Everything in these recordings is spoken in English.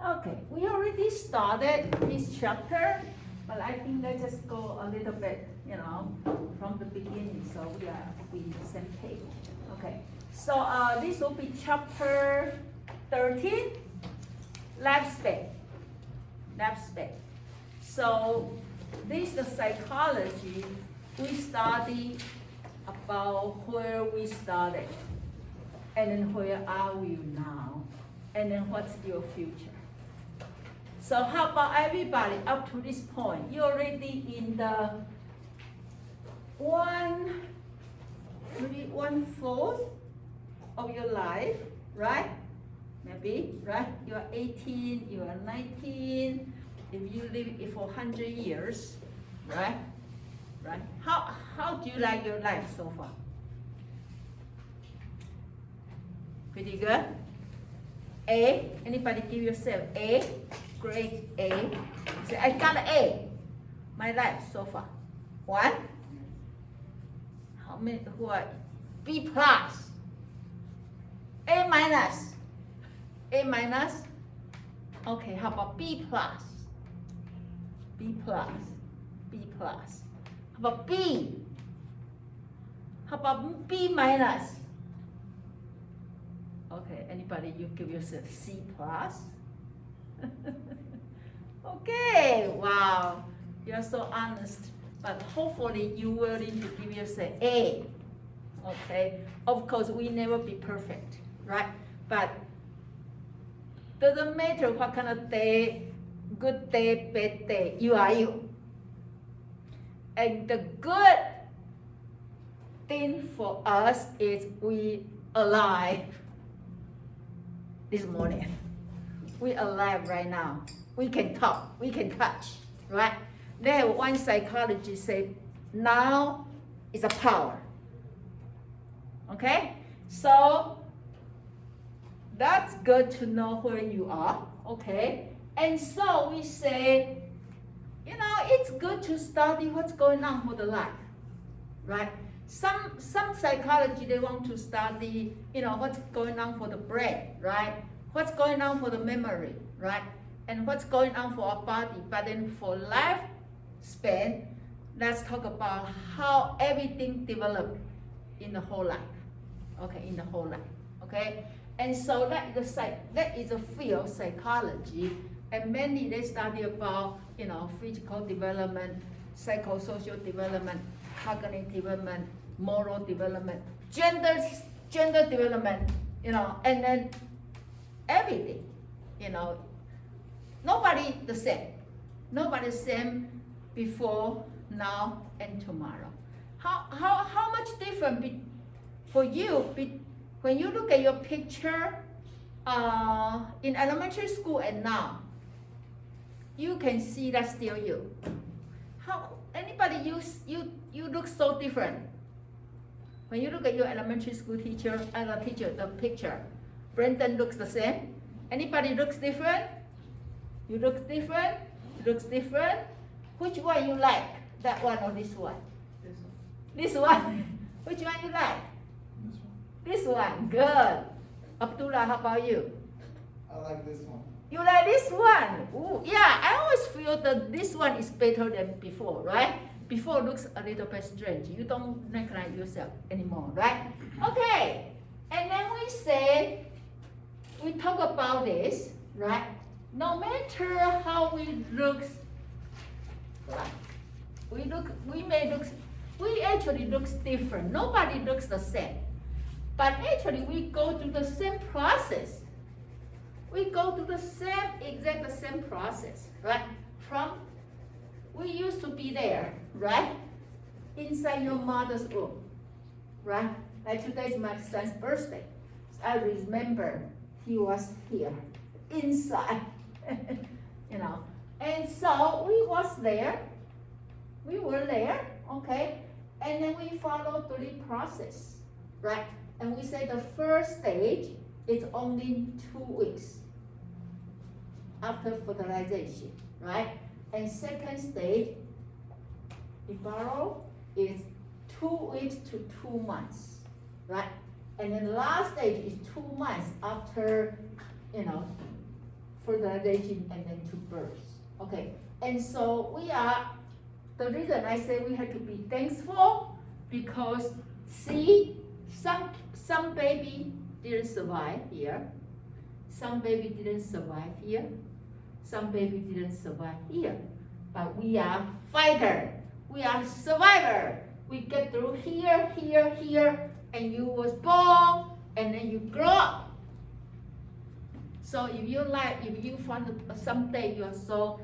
Okay, we already started this chapter, but I think let's just go a little bit, from the beginning, so we are on the same page. Okay, so this will be chapter 13, lifespan. Lifespan. So this is the psychology. We study about where we started, and then where are we now, and then what's your future. So how about everybody up to this point? You're already in the maybe 1/4 of your life, right? Maybe, right? You are 18, you are 19. If you live it for 100 years, right? Right? How do you like your life so far? Pretty good? A? Anybody give yourself A? Grade A. Say, I got an A. My life so far. 1? How many? Who are B plus? A minus? A minus? Okay, how about B plus? B plus? B plus? How about B? How about B minus? Okay, anybody, you give yourself C plus? Okay, wow, you're so honest, but hopefully you willing to give yourself A. Okay, of course we never be perfect, right? But doesn't matter what kind of day, good day, bad day, you are you. And the good thing for us is we alive this morning. We alive right now. We can talk, we can touch, right? There one psychologist said, now is a power. Okay? So that's good to know where you are, okay? And so we say, it's good to study what's going on for the life, right? Some psychology, they want to study, what's going on for the brain, right? What's going on for the memory, right? And what's going on for our body. But then for lifespan, let's talk about how everything developed in the whole life. Okay, in the whole life. Okay? And so that is a field of psychology. And mainly they study about, physical development, psychosocial development, cognitive development, moral development, gender development, and then everything, nobody the same. Nobody the same before, now, and tomorrow. How much different for you when you look at your picture in elementary school and now? You can see that's still you. How anybody you look so different when you look at your elementary school teacher and the picture. Brendan looks the same. Anybody looks different? You look different? Looks different? Which one you like? That one or this one? This one. Which one you like? This one. Good. Abdullah, how about you? I like this one. You like this one? Ooh, yeah, I always feel that this one is better than before, right? Before looks a little bit strange. You don't recognize yourself anymore, right? Okay. And then we talk about this, right? No matter how we look, right? We actually looks different. Nobody looks the same. But actually we go through the same process. We go through the same process, right? We used to be there, right? Inside your mother's womb, right? Like today's my son's birthday. I remember he was here, inside, And so we were there, okay? And then we followed through the process, right? And we say the first stage is only 2 weeks after fertilization, right? And second stage, is 2 weeks to 2 months, right? And then the last stage is 2 months after, fertilization and then to birth. Okay, and so the reason I say we have to be thankful because see, some baby didn't survive here, some baby didn't survive here, some baby didn't survive here, but we are fighter, we are survivor. We get through here, here, here, and you was born, and then you grow up. So if you find someday you are so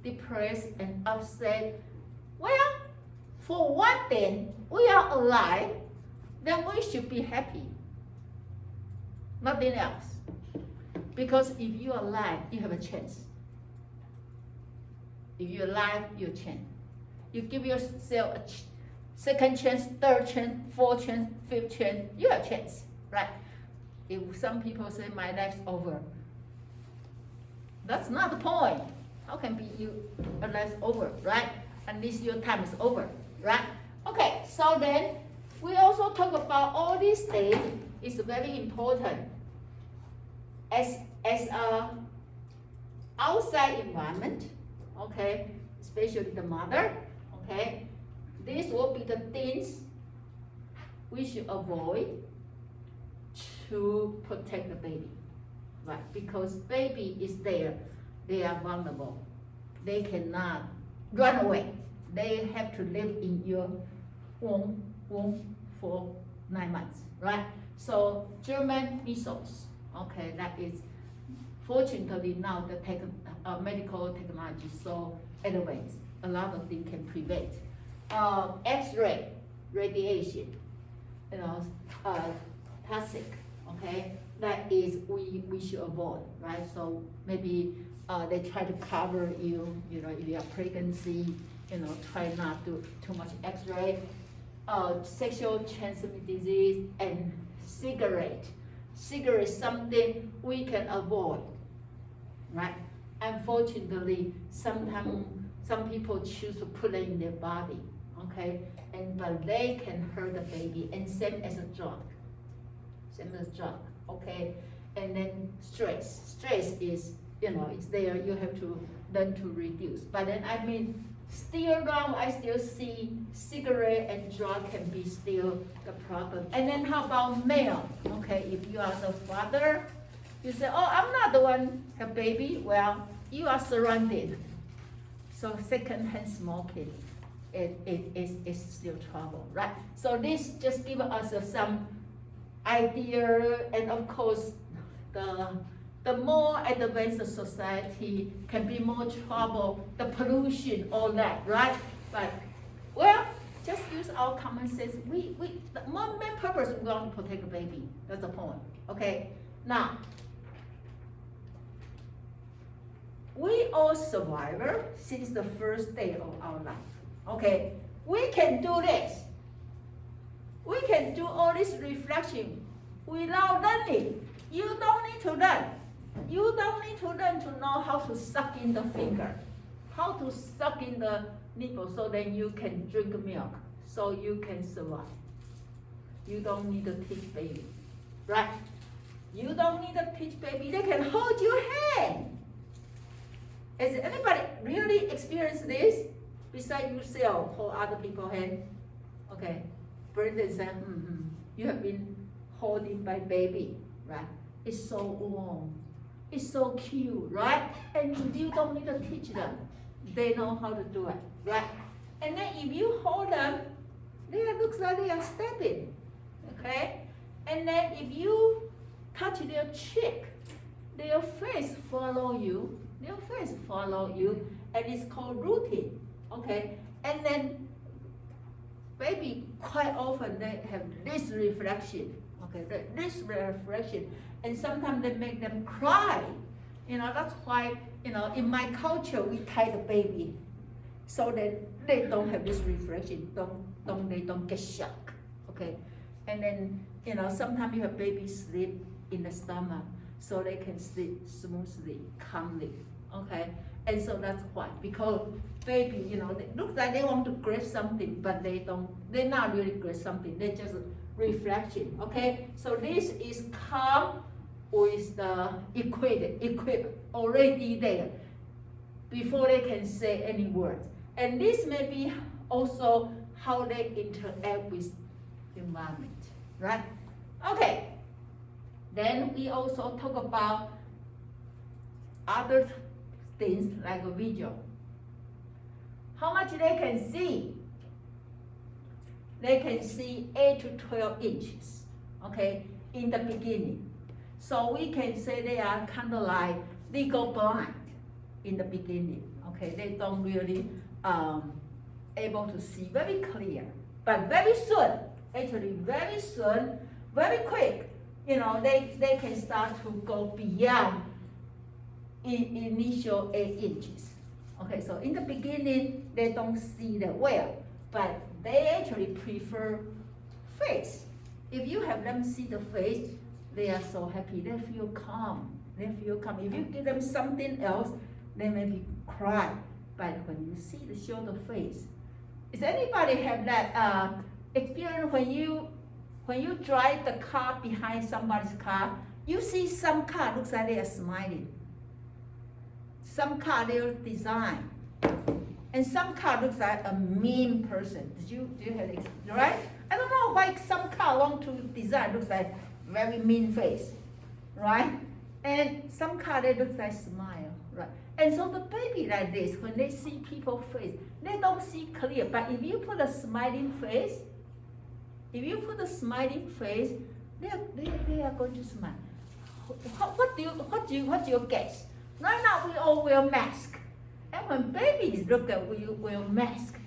depressed and upset, well, for one thing, we are alive, then we should be happy. Nothing else. Because if you are alive, you have a chance. If you're alive, you have a chance. You give yourself a second chance, third chance, fourth chance, fifth chance, you have a chance, right? If some people say my life's over, that's not the point. How can be your life's over, right? At least your time is over, right? Okay, so then we also talk about all these things is very important as a outside environment, okay, especially the mother, okay. These will be the things we should avoid to protect the baby, right? Because baby is there, they are vulnerable, they cannot run away. They have to live in your womb for 9 months, right? So German measles, okay, that is fortunately now the medical technology is so advanced, a lot of things can prevent. X-ray, radiation, toxic, okay, that is we should avoid, right? So maybe they try to cover you, if you have pregnancy, try not to too much X-ray. Sexual transmitted disease and cigarette is something we can avoid, right? Unfortunately, sometimes some people choose to put it in their body, okay, but they can hurt the baby, and same as a drug, okay. And then stress is it's there, you have to learn to reduce. But then still around, I still see cigarette and drug can be still the problem. And then how about male? Okay, if you are the father, you say, oh, I'm not the one have baby. Well, you are surrounded. So secondhand smoking is still trouble, right? So this just give us some idea, and of course, the more advanced society can be more trouble, the pollution, all that, right? But, well, just use our common sense. The main purpose, we want to protect the baby. That's the point, okay? Now, we all survivor since the first day of our life, okay? We can do this. We can do all this reflection without learning. You don't need to learn. You don't need to learn to know how to suck in the finger, how to suck in the nipple so then you can drink milk, so you can survive. You don't need to teach baby, right? You don't need to teach baby, they can hold your hand. Has anybody really experienced this? Besides yourself, hold other people's hand? Okay, Brandon said, you have been holding by baby, right? It's so warm. It's so cute, right? And you don't need to teach them. They know how to do it, right? And then if you hold them, they looks like they are stepping, okay? And then if you touch their cheek, their face follow you, and it's called rooting, okay? And then baby quite often they have this reflection, okay? This reflection. And sometimes they make them cry. That's why, in my culture, we tie the baby so that they don't have this reflection, they don't get shocked, okay? And then, sometimes you have baby sleep in the stomach so they can sleep smoothly, calmly, okay? And so that's why, because baby, they look like they want to grab something, but they're not really grab something, they're just reflection, okay? So this is calm with the equip already there before they can say any words. And this may be also how they interact with the environment, right? Okay. Then we also talk about other things like a video. How much they can see? They can see 8 to 12 inches, okay, in the beginning. So we can say they are kind of like legal blind in the beginning, okay? They don't really able to see very clear. But very soon, actually very soon, very quick, you know, they can start to go beyond initial 8 inches. Okay, so in the beginning, they don't see that well, but they actually prefer face. If you have them see the face, they are so happy, they feel calm, they feel calm. If you give them something else, they maybe cry, but when you see the show the face, does anybody have that experience when you drive the car behind somebody's car, you see some car looks like they are smiling. Some car they're designed, and some car looks like a mean person. Do you have it, right? I don't know why some car want to design looks like very mean face, right? And some car they look like smile, right? And so the baby like this, when they see people's face, they don't see clear. But if you put a smiling face, they are going to smile. What do you guess? Right now we all wear mask, and when babies look at we wear mask,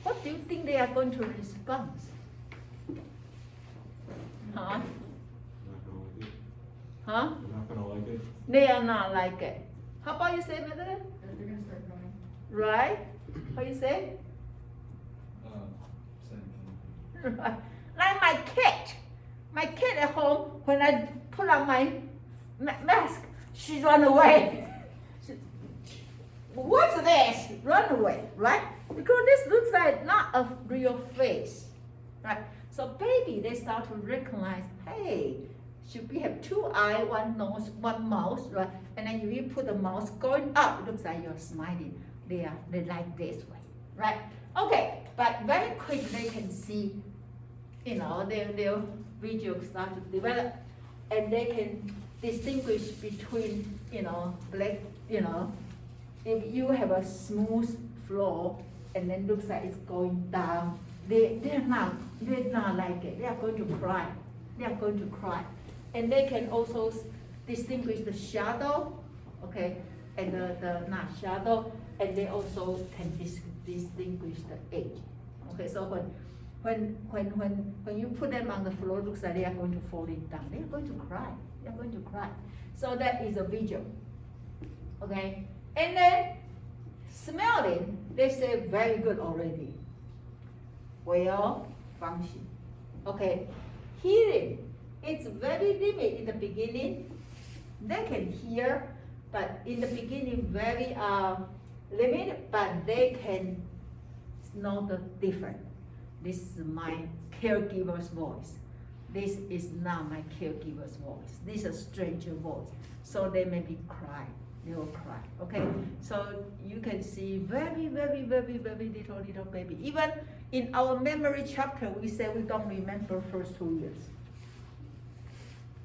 what do you think they are going to respond? Huh? Huh? They're not gonna like it. They are not like it. How about you say, Madeline? They're gonna start crying. Right? What you say? Same thing. Right. Like my kid at home, when I put on my mask, she run away. What's this? Run away, right? Because this looks like not a real face, right? So baby, they start to recognize, hey, should we have 2 eyes, 1 nose, 1 mouth, right? And then if you put the mouth going up, it looks like you're smiling. They like this way, right? Okay, but very quick they can see, you know, their video start to develop, and they can distinguish between, you know, black, you know, if you have a smooth floor and then looks like it's going down, they're not like it. They are going to cry. They are going to cry. And they can also distinguish the shadow, okay, and the not shadow, and they also can distinguish the edge. Okay, so when you put them on the floor, it looks like they are going to fall down. They are going to cry. They are going to cry. So that is a visual. Okay, and then smelling, they say very good already. Well function. Okay, hearing, it's very limited in the beginning. They can hear, but in the beginning very limited, but they can know the difference. This is my caregiver's voice. This is not my caregiver's voice. This is a stranger voice. So they maybe cry. They will cry. Okay? So you can see very, very, very, very little baby. Even in our memory chapter, we say we don't remember first 2 years.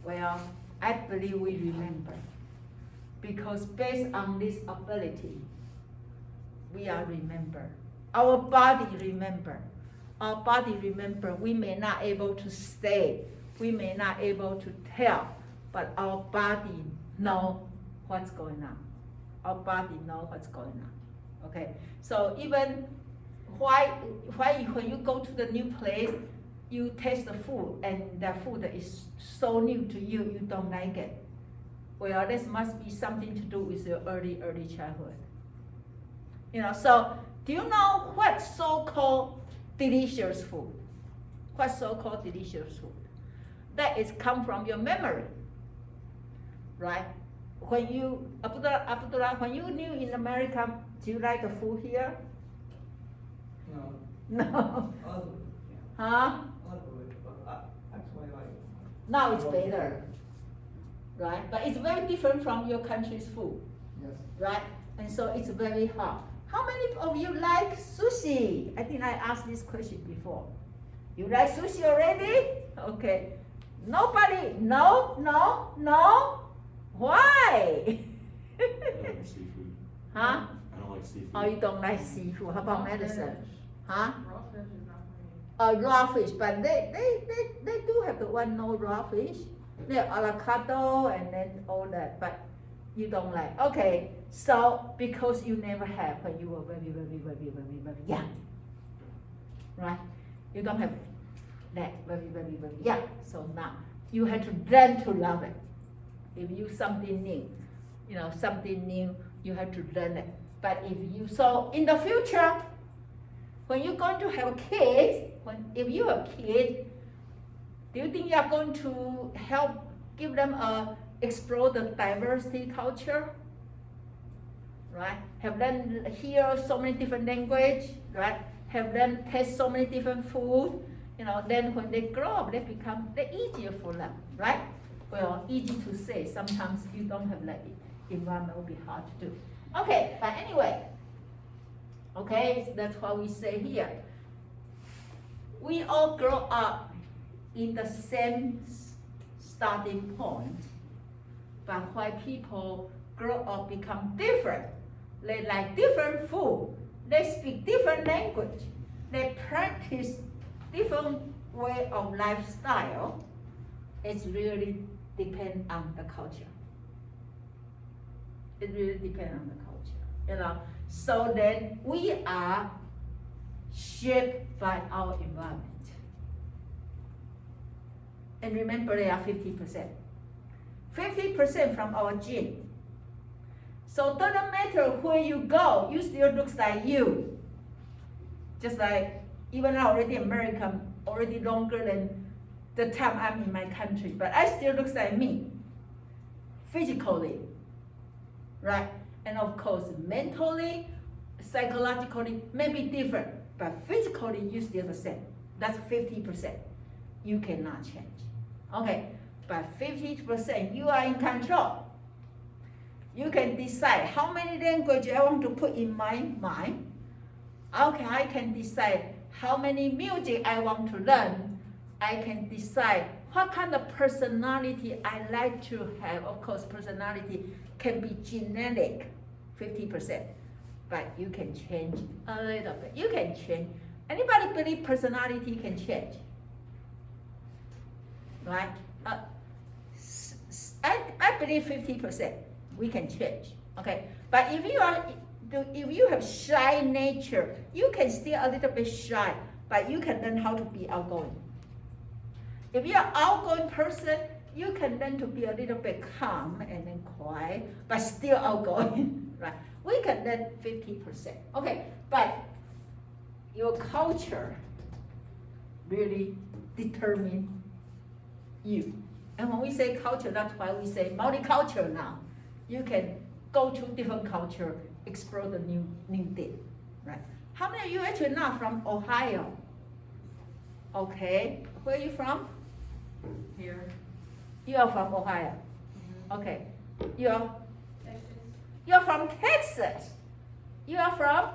Well, I believe we remember. Because based on this ability, we are remember. Our body remember. Our body remember. We may not able to say, we may not able to tell, but our body know what's going on. Our body know what's going on. Okay. So even why when you go to the new place, you taste the food and the food is so new to you, you don't like it. Well, this must be something to do with your early childhood. You know, so do you know what so-called delicious food? What so-called delicious food? That is come from your memory, right? When you, Abdullah, when you knew in America, do you like the food here? No. No. Ugly. Huh? Ugly, but actually like it. Now it's better. right? But it's very different from your country's food, Yes. right? And so it's very hard. How many of you like sushi? I think I asked this question before. You like sushi already? Okay. Nobody? No, no, no. Why? I don't like seafood. Huh? I don't like seafood. Oh, you don't like seafood. How about medicine? Huh? Raw fish is not for me. Raw fish, but they do have the one no raw fish. They're avocado and then all that, but you don't like. Okay, so because you never have when you were very young, right? You don't have that very young. So now you have to learn to love it. If you something new, something new, you have to learn it. But so in the future, when you're going to have kids, if you're a kid, do you think you're going to help give them explore the diversity culture? Right? Have them hear so many different language, right? Have them taste so many different food. Then when they grow up, they're easier for them, right? Well, easy to say. Sometimes you don't have that environment, will be hard to do. Okay, but anyway, okay, that's what we say here. We all grow up in the same starting point, but why people grow up become different. They like different food, they speak different language, they practice different way of lifestyle. It's really depend on the culture. It really depends on the culture, So then we are shaped by our environment. And remember, they are 50%. 50% from our gene. So it doesn't matter where you go, you still looks like you. Just like even I already American, already longer than the time I'm in my country, but I still looks like me, physically, right? And of course, mentally, psychologically, maybe different, but physically, you still the same. That's 50%. You cannot change. Okay, but 50%, you are in control. You can decide how many languages I want to put in my mind. Okay, I can decide how many music I want to learn. I can decide what kind of personality I like to have. Of course, personality can be genetic, 50%, but you can change a little bit. You can change. Anybody believe personality can change? Right? I believe 50%. We can change. Okay, but if you have shy nature, you can still a little bit shy, but you can learn how to be outgoing. If you're an outgoing person, you can learn to be a little bit calm and then quiet, but still outgoing, right? We can learn 50%. Okay, but your culture really determines you. And when we say culture, that's why we say multicultural now. You can go to different culture, explore the new thing, right? How many of you actually not from Ohio? Okay, where are you from? Here. You are from Ohio. Okay, you're from Texas. You are from?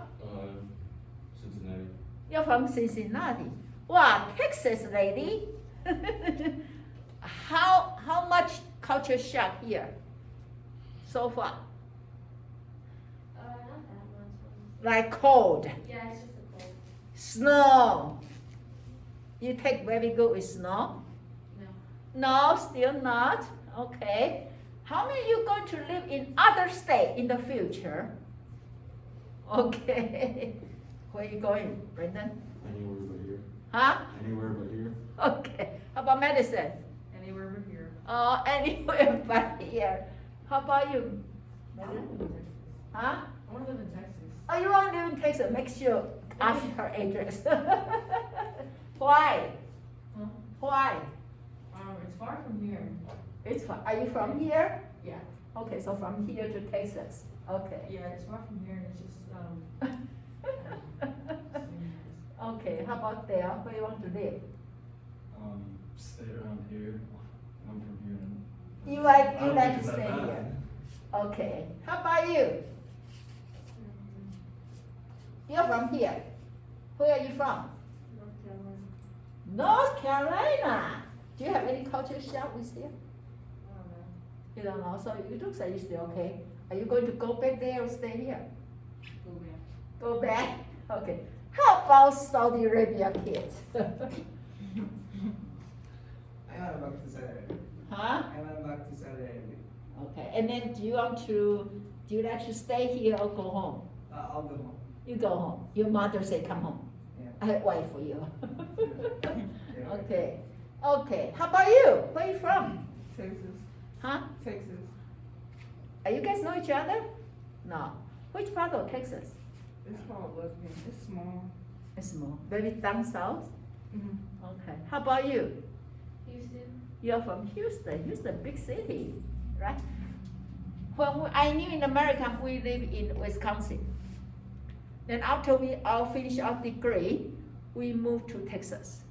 Cincinnati. You're from Cincinnati. Wow, Texas lady. How much culture shock here so far? Not that much. Like cold, Yeah, it's just a cold. snow. You take very good with snow? No, still not. Okay. How many of you going to live in other state in the future? Okay. Where are you going, Brendan? Anywhere but here. Huh? Anywhere but here. Okay. How about medicine? Anywhere but here. Anywhere but here. How about you? I want to live in Texas. Huh? I want to live in Texas. Oh, you want to live in Texas? Make sure ask her address. Why? Huh? Why? It's far from here. It's far. Are you from here? Yeah. Okay, so from here to Texas. Okay. Yeah, it's far from here, and it's just Okay, how about there? Where you want to live? Stay around here. I'm from here. You I like don't think to it's that stay bad. here? Okay. How about you? You're from here. Where are you from? North Carolina. North Carolina. Do you have any culture shock with you? I don't know. You don't know, so it looks like you're still okay. Are you going to go back there or stay here? Go back. Go back? Okay. How about Saudi Arabia kids? I want back to Saturday. Huh? I want back to Saturday. Okay, and then do you like to stay here or go home? I'll go home. You go home. Your mother say come home. Yeah. I wait for you. Yeah. Okay. Okay. How about you? Where you from? Texas. Huh? Texas. You guys know each other? No. Which part of Texas? It's called Lesbian. It's small. It's small. Maybe down south? Mm-hmm. Okay. How about you? Houston. You're from Houston. Houston, big city, right? When I knew in America, we live in Wisconsin. Then after we all finish our degree, we moved to Texas.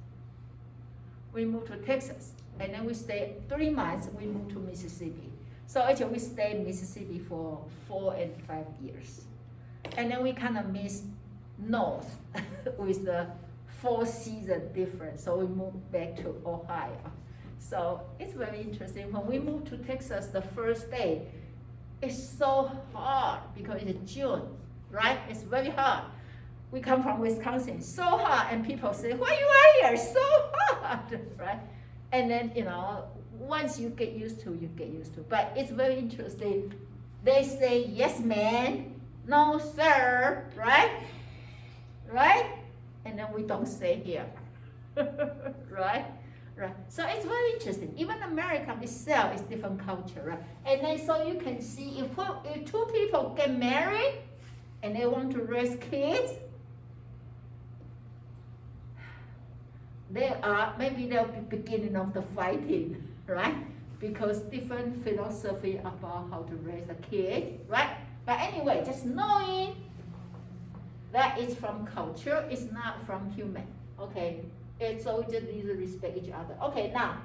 We moved to Texas, and then we stayed 3 months. We moved to Mississippi. So actually, we stayed in Mississippi for 4 and 5 years, and then we kind of miss North with the 4 season difference. So we moved back to Ohio. So it's very interesting. When we moved to Texas, the first day, it's so hot because it's June, right? It's very hot. We come from Wisconsin, so hot, and people say, "Why you are here? So hot," right? And then once you get used to, you get used to. But it's very interesting. They say, "Yes, ma'am," "No, sir," right? Right? And then we don't say here, right? Right. So it's very interesting. Even America itself is different culture, right? And then so you can see if 2 people get married and they want to raise kids, maybe they'll be beginning of the fighting, right? Because different philosophy about how to raise a kid, right? But anyway, just knowing that it's from culture, it's not from human, okay? And so we just need to respect each other. Okay, now,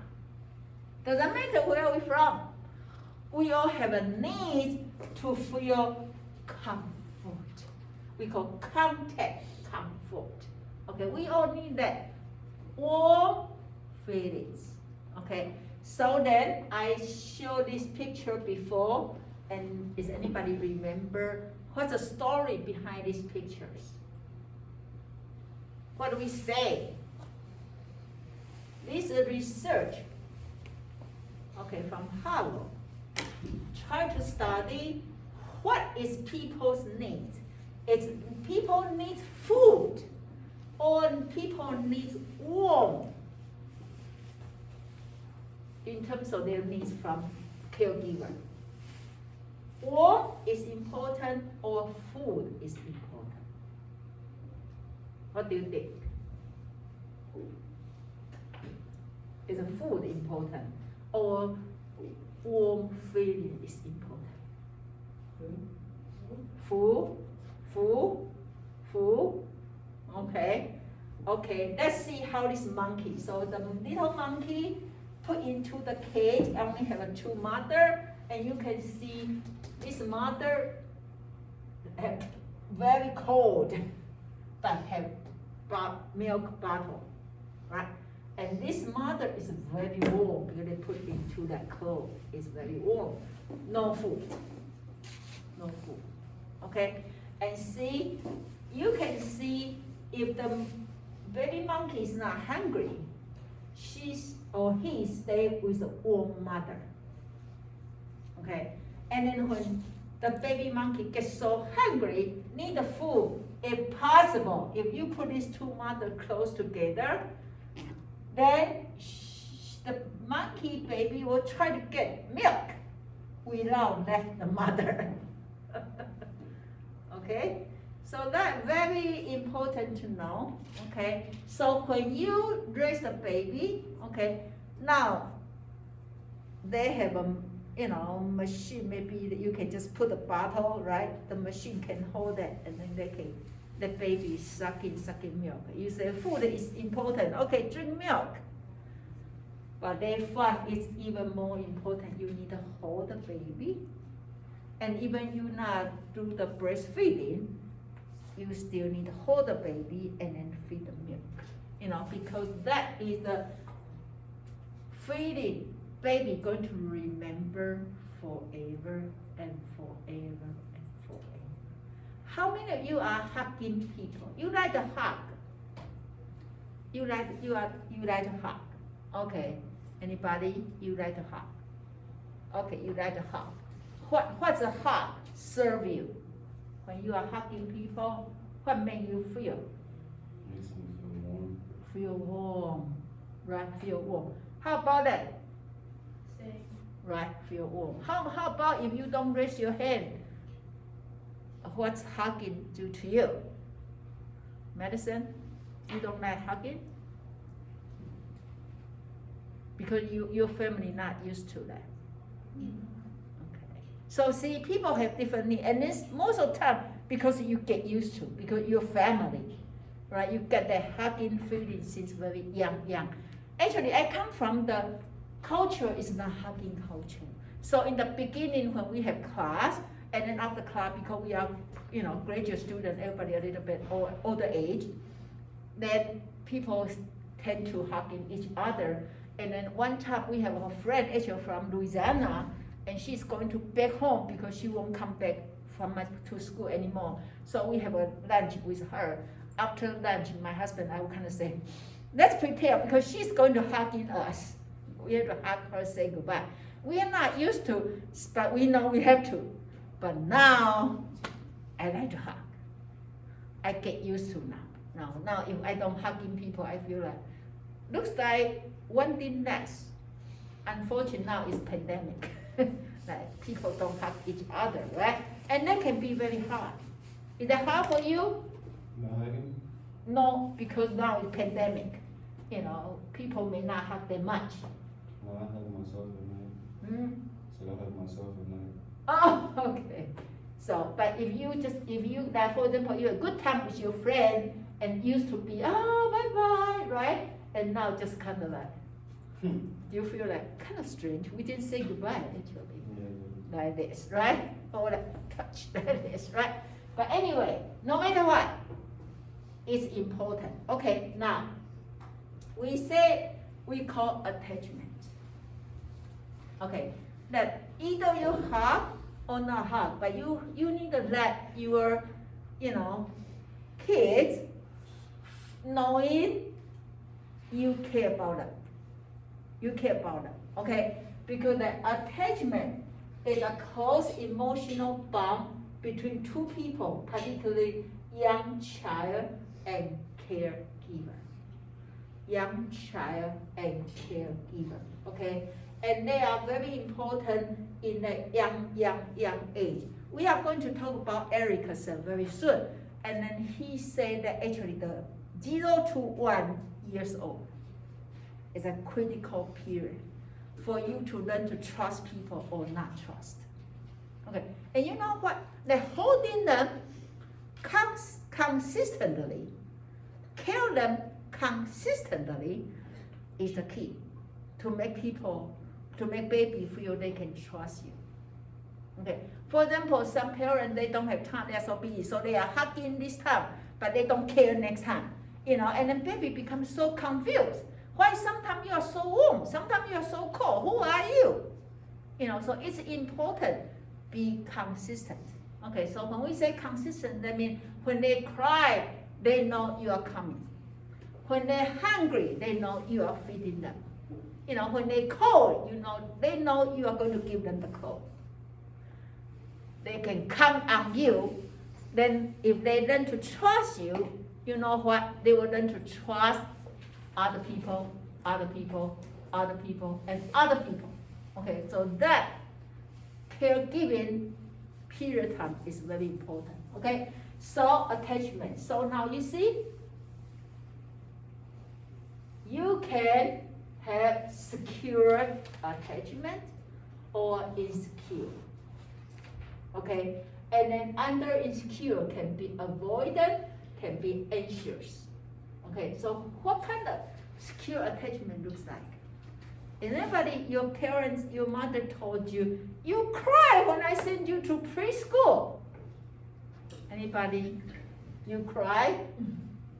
doesn't matter where we're from. We all have a need to feel comfort. We call contact comfort. Okay, we all need that. Warm feelings. Okay, so then I showed this picture before, and does anybody remember what's the story behind these pictures? What do we say? This is research, okay, from Harvard, try to study what is people's needs. It's people need food, or people need warmth in terms of their needs from caregiver. Warmth is important, or food is important. What do you think? Is food important, or warm feeling is important? Food. Okay. Okay. Let's see how this monkey. So the little monkey put into the cage. Only have 2 mother, and you can see this mother have very cold, but have milk bottle, right? And this mother is very warm because they put into that clothes. It's very warm. No food. No food. Okay? And see, you can see if the baby monkey is not hungry, she's or he stay with the warm mother. Okay? And then when the baby monkey gets so hungry, need the food, if possible, if you put these 2 mothers close together, then the monkey baby will try to get milk without left the mother. Okay? So that's very important to know. Okay? So when you raise the baby, okay, now they have a machine, maybe you can just put a bottle, right? The machine can hold that, and then the baby is sucking milk. You say food is important. Okay, drink milk. But they find it's even more important. You need to hold the baby. And even you not do the breastfeeding, you still need to hold the baby and then feed the milk. Because that is the feeding baby going to remember forever and forever and forever. How many of you are hugging people? You like to hug. You like to hug. Okay. Anybody? You like to hug. Okay, you like to hug. What's a hug serve you? When you are hugging people, what make you feel? Makes me feel warm. Feel warm, right? Feel warm. How about that? Same. Right? Feel warm. How about if you don't raise your hand? What's hugging do to you? Medicine? You don't like hugging? Because your family not used to that. Okay. So see, people have different needs, and this most of the time because you get used to, because your family, right? You get that hugging feeling since very young. Actually, I come from the culture is not hugging culture. So in the beginning when we have class, and then after class, because we are, graduate student, everybody a little bit older age, then people tend to hugging each other. And then one time we have a friend actually from Louisiana, and she's going to back home because she won't come back to school anymore. So we have a lunch with her. After lunch, my husband and I will kind of say, let's prepare because she's going to hugging us. We have to hug her, say goodbye. We are not used to, but we know we have to. But now, I like to hug. I get used to now. Now if I don't hugging people, I feel like, looks like one thing less. Unfortunately, now is pandemic. Like people don't hug each other, right? And that can be very hard. Is that hard for you? Not hugging? No, because now it's pandemic. People may not hug that much. No, I hug myself at night. Hmm? So I hug myself at night. Oh, okay. So, but if you, like for example, you have a good time with your friend and used to be, bye-bye, right? And now just kind of like, do you feel like kind of strange? We didn't say goodbye actually. Yeah. Like this, right? Or like touch like this, right? But anyway, no matter what, it's important. Okay, now, we call attachment. Okay, that either you hug or not hug, but you need to let your, kids knowing you care about them. You care about them, okay? Because the attachment is a close emotional bond between two people, particularly young child and caregiver. Young child and caregiver, okay? And they are very important in the young age. We are going to talk about Erickson very soon. And then he said that actually the 0 to 1 years old is a critical period for you to learn to trust people or not trust. Okay, and you know what? The holding them consistently, care them consistently is the key to make baby feel they can trust you. Okay, for example, some parents, they don't have time, they're so busy, so they are hugging this time, but they don't care next time, and then baby becomes so confused. Why sometimes you are so warm, sometimes you are so cold, who are you? So it's important, be consistent. Okay, so when we say consistent, that means when they cry, they know you are coming. When they're hungry, they know you are feeding them. When they're cold, they know you are going to give them the clothes. They can count on you. Then if they learn to trust you, you know what? They will learn to trust other people, and other people. Okay, so that caregiving period time is very important. Okay, so attachment. So now you see, you can have secure attachment or insecure. Okay, and then under insecure can be avoidant, can be anxious. Okay, so what kind of secure attachment looks like? Anybody, your parents, your mother told you, you cry when I send you to preschool. Anybody? You cry?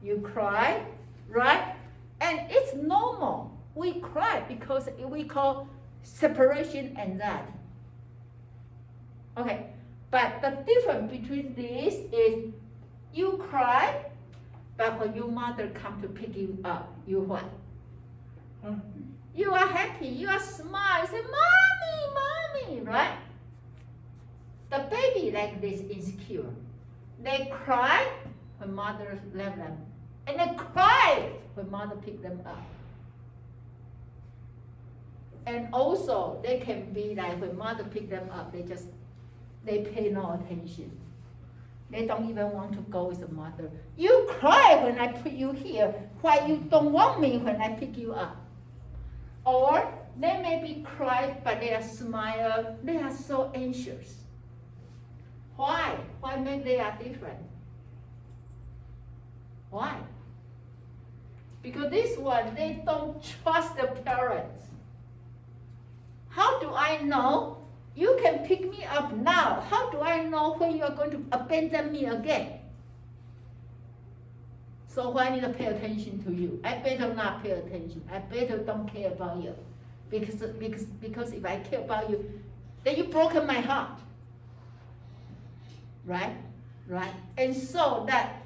You cry, right? And it's normal. We cry because we call separation anxiety. Okay, but the difference between this is you cry, but when your mother come to pick you up, you what? You are happy, you are smile, you say, mommy, mommy, right? The baby like this insecure. They cry when mother left them. And they cry when mother pick them up. And also they can be like when mother pick them up, they pay no attention. They don't even want to go with the mother. You cry when I put you here, why you don't want me when I pick you up? Or they may be cry, but they are smile, they are so anxious. Why? Why make they are different? Why? Because this one, they don't trust the parents. How do I know? You can pick me up now. How do I know when you are going to abandon me again? So why I need to pay attention to you? I better not pay attention. I better don't care about you. Because if I care about you, then you broken my heart. Right? Right? And so that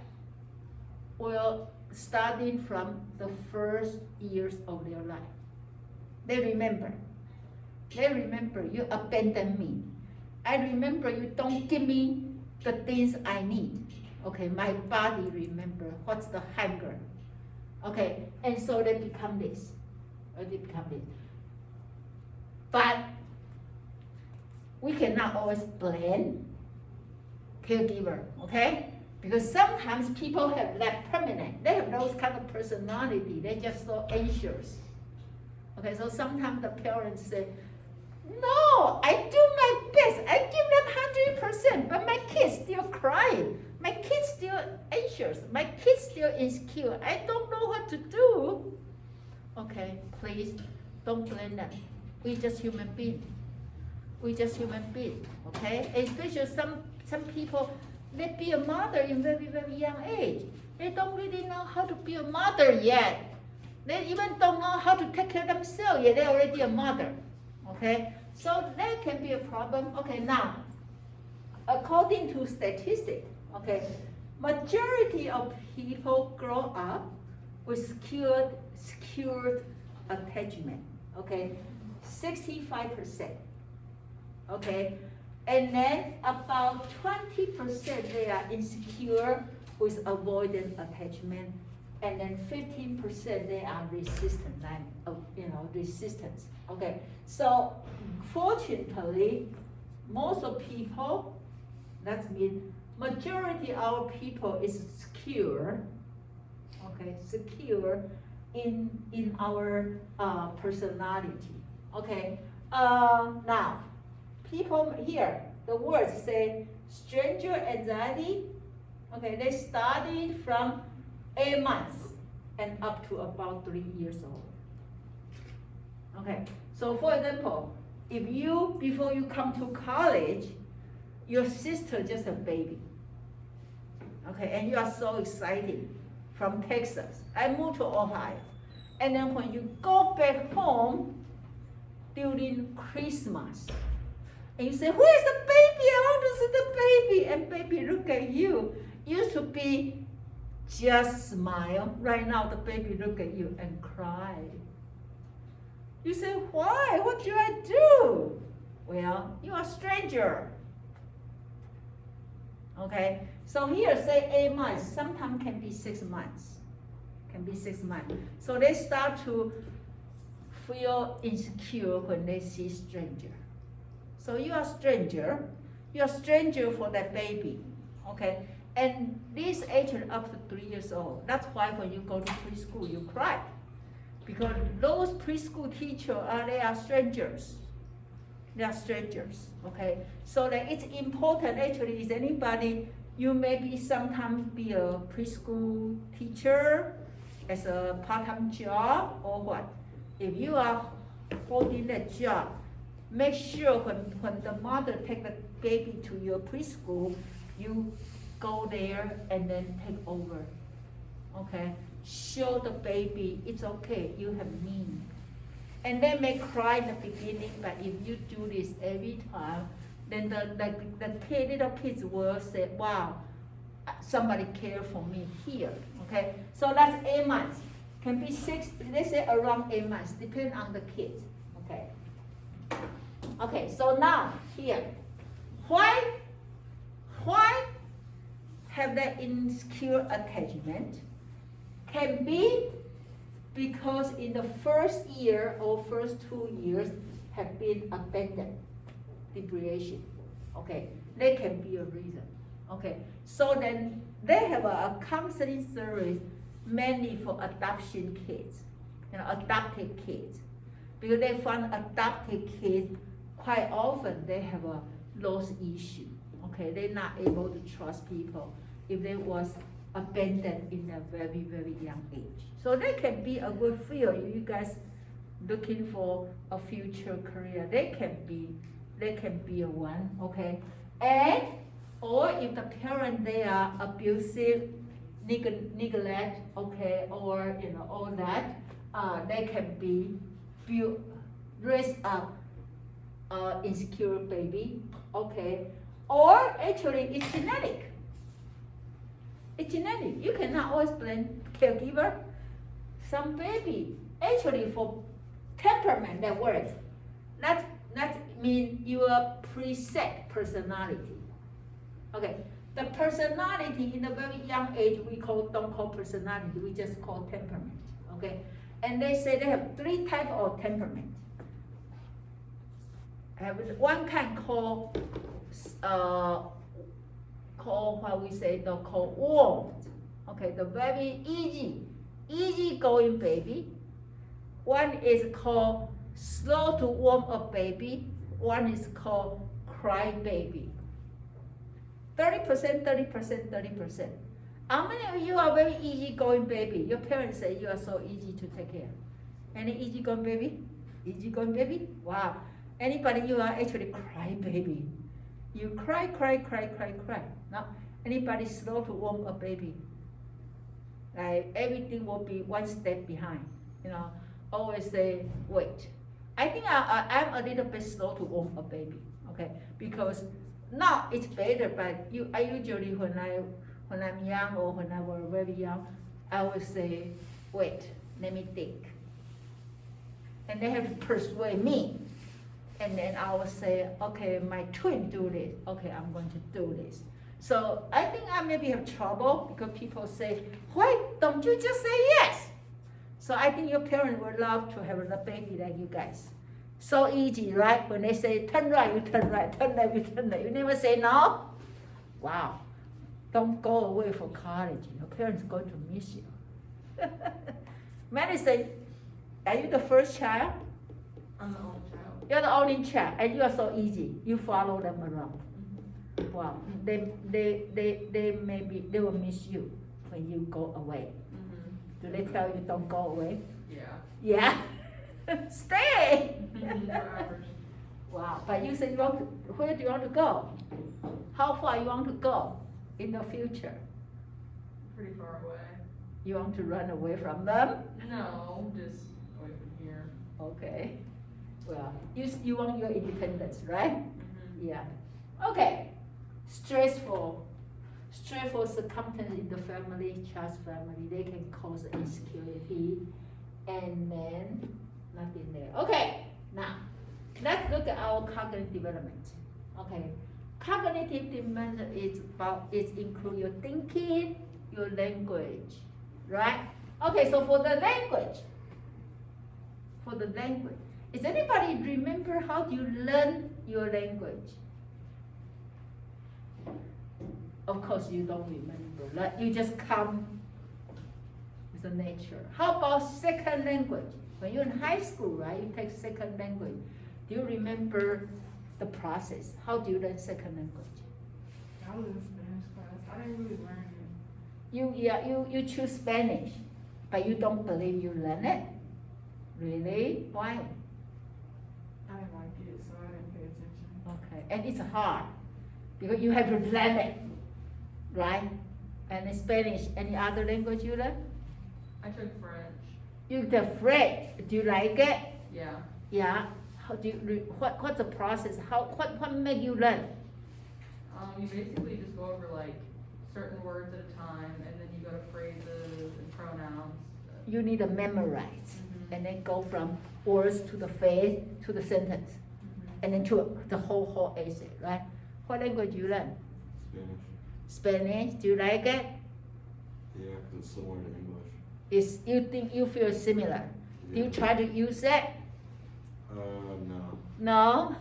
will starting from the first years of their life. They remember you abandoned me. I remember you don't give me the things I need. Okay, my body remember what's the hunger. Okay, and so they become this. But we cannot always blame caregiver, okay? Because sometimes people have that permanent. They have those kind of personality. They're just so anxious. Okay, so sometimes the parents say, no, I do my best. I give them 100%, but my kids still crying. My kids still anxious. My kids still insecure. I don't know what to do. Okay, please don't blame them. We just human beings. Okay? Especially some people, they be a mother in very, very young age. They don't really know how to be a mother yet. They even don't know how to take care of themselves yet. They're already a mother. Okay? So that can be a problem. Okay, now, according to statistics, okay, majority of people grow up with secured attachment. Okay, 65%. Okay, and then about 20% they are insecure with avoidant attachment, and then 15% they are resistant, resistance. Okay, so fortunately, most of people, that means majority of our people is secure. Okay, secure in our personality. Okay, now people here, the words say stranger anxiety. Okay, they studied from 8 months and up to about 3 years old. Okay, so for example, if you, before you come to college, your sister just a baby. Okay, and you are so excited from Texas. I moved to Ohio. And then when you go back home during Christmas, and you say, where's the baby? I want to see the baby. And baby look at you. Used to be just smile. Right now the baby look at you and cry. You say, why? What do I do? Well, you are a stranger. Okay, so here say 8 months, sometimes can be 6 months. So they start to feel insecure when they see stranger. So you are stranger for that baby, okay? And this age is up to 3 years old. That's why when you go to preschool, you cry. Because those preschool teachers, they are strangers. They are strangers, okay? So that it's important, actually, is anybody, you maybe sometimes be a preschool teacher as a part-time job or what? If you are holding the job. Make sure when the mother take the baby to your preschool, you go there and then take over. Okay? Show the baby it's okay, you have me. And they may cry in the beginning, but if you do this every time, then the little kids will say, wow, somebody care for me here. Okay? So that's 8 months. Can be 6, let's say around 8 months, depending on the kids. Okay. Okay, so now here, why have that insecure attachment? Can be because in the first year or first 2 years have been abandoned, deprivation. Okay, that can be a reason. Okay, so then they have a counseling service mainly for adoption kids, adopted kids, because they find adopted kids quite often they have a loss issue. Okay, they're not able to trust people if they was abandoned in a very, very young age. So that can be a good field if you guys looking for a future career. They can be a one, okay? And or if the parent they are abusive, neglect, okay, or all that, they can be raise up insecure baby, okay? Or actually it's genetic. It's genetic. You cannot always blame caregiver. Some baby, actually for temperament that works. That means your preset personality. Okay, the personality in a very young age don't call personality, we just call temperament. Okay, and they say they have 3 types of temperament. Have one kind called what we say called warmth. Okay, the very easy going baby. One is called slow to warm up baby. One is called cry baby. 30%, 30%, 30%. How many of you are very easy going baby? Your parents say you are so easy to take care. Any easy going baby? Easy going baby? Wow. Anybody you are actually cry baby. You cry. Now, anybody slow to warm a baby? Like everything will be one step behind. Always say wait. I think I'm a little bit slow to warm a baby. Okay, because now it's better. But I usually when I'm young or when I was very young, I would say wait. Let me think. And they have to persuade me. And then I will say, okay, my twin do this. Okay, I'm going to do this. So I think I maybe have trouble because people say, why don't you just say yes? So I think your parents would love to have a baby like you guys. So easy, right? When they say turn right, you turn right, turn left, you turn left. You never say no? Wow. Don't go away for college. Your parents are going to miss you. Many say, are you the first child? I'm the only child. You're the only child, and you are so easy. You follow them around. Wow, they will miss you when you go away. Do they tell you don't go away? Yeah. Yeah. Stay. Forever. Wow, but you said where do you want to go? How far you want to go in the future? Pretty far away. You want to run away from them? No, just away from here. Okay. Well, you want your independence, right? Mm-hmm. Yeah. Okay. Stressful circumstances in the family, child's family, they can cause insecurity, and then nothing there. Okay. Now, let's look at our cognitive development. Okay. Cognitive development is include your thinking, your language, right? Okay. So for the language, is anybody remember how do you learn your language? Of course you don't remember, right? You just come with the nature. How about second language? When you're in high school, right, you take second language. Do you remember the process? How do you learn second language? I was in Spanish class. I didn't really learn it. You choose Spanish, but you don't believe you learn it? Really? Why? Okay, and it's hard because you have to learn it, right? And in Spanish, any other language you learn? I took French. You the French, do you like it? Yeah. Yeah. How do you, what's the process? What make you learn? You basically just go over like certain words at a time, and then you go to phrases and pronouns. You need to memorize, Mhm. and then go from words to the phrase to the sentence, and then to the whole essay, right? What language you learn? Spanish. Spanish. Do you like it? Yeah, because it's similar to English. Is you think you feel similar? Do you try to use it? No. No.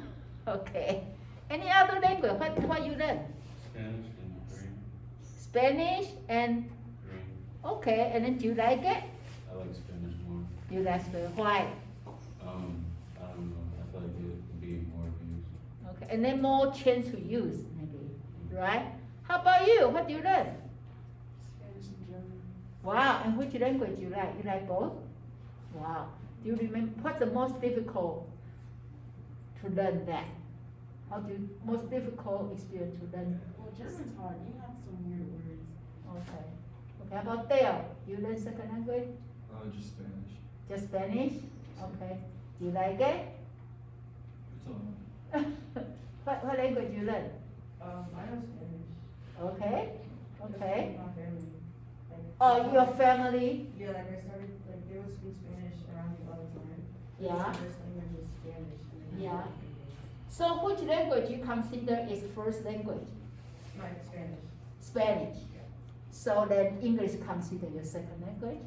Okay. Any other language? What you learn? Spanish and Korean. Spanish and Korean. okay. And then do you like it? I like Spanish more. You like Spanish? Why? I don't know. I feel like it would be more abused. Okay. And then more chance to use maybe, right? How about you? What do you learn? Spanish and German. Wow. And which language you like? You like both? Wow. Do you remember what's the most difficult to learn that? How do you, most difficult experience to learn? Well, German's hard. You have some weird words. Okay. Okay. How about Theo? You learn second language? Just Spanish. Just Spanish? Okay. Do you like it? It's all What language you learn? I know Spanish. Okay. Okay. My family. Like, Oh, your family? Yeah, like I started, like they would speak Spanish around me all the time. Yeah. My first language was Spanish. And then Yeah. So which language you consider is first language? My Spanish. Spanish. Yeah. So then English consider your second language?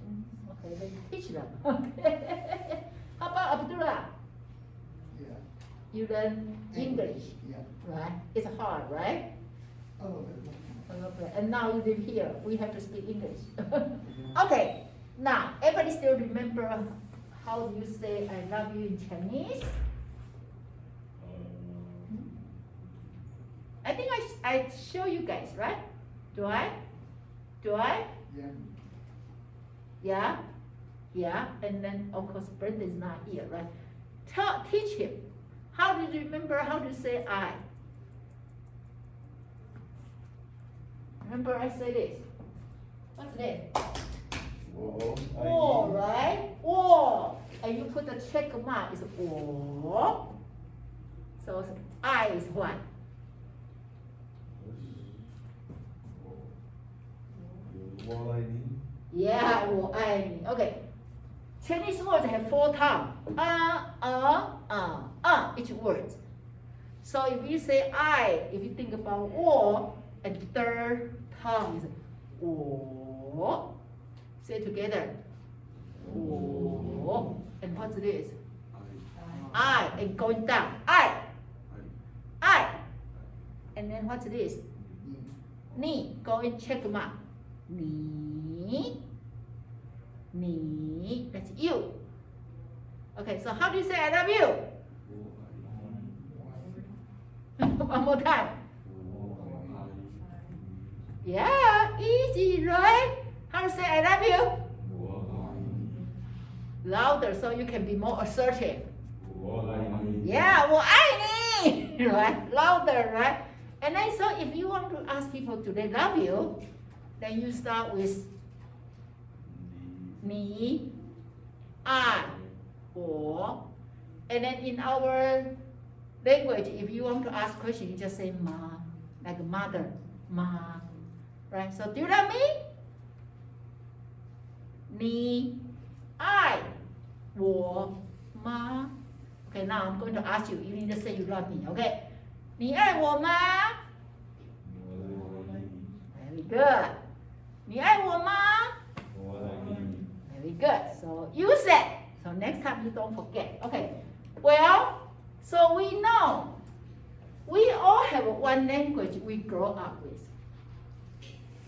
Okay, then teach them. Okay. How about Abdullah? Yeah. You learn English, Yeah. right? It's hard, right? A little bit. Okay. And now you live here, we have to speak English. Okay, now everybody still remember how do you say I love you in Chinese? I think I show you guys, right? Do I? Do I? Yeah. Yeah? Yeah, and then of course Brenda is not here, right? Teach him. How do you remember how to say I? Remember I say this. What's this? Whoa. Or, right? Or. And you put the check mark, it's or. So I is what? Yeah, or I. Okay. Chinese words have 4 tongues. Each word. So if you say I, if you think about or, and third tongue is or. Say together. Or. And what's this? I. And going down. I. And then what's this? Ni. Go and check mark. Ni. That's you. Okay, so how do you say I love you? One more time. Yeah, easy, right? How to say I love you? Louder so you can be more assertive. Yeah, 我爱你, right? Louder, right? And then so if you want to ask people do they love you, then you start with 你, I, 我. And then in our language, if you want to ask question, you just say ma, like mother, ma, right? So do you love me? 你, I, 我, ma. Okay, now I'm going to ask you. You need to say you love me. Okay? 你爱我吗? Very good. 你爱我吗? Very good. So use it. So next time you don't forget. Okay. Well, so we know we all have one language we grow up with.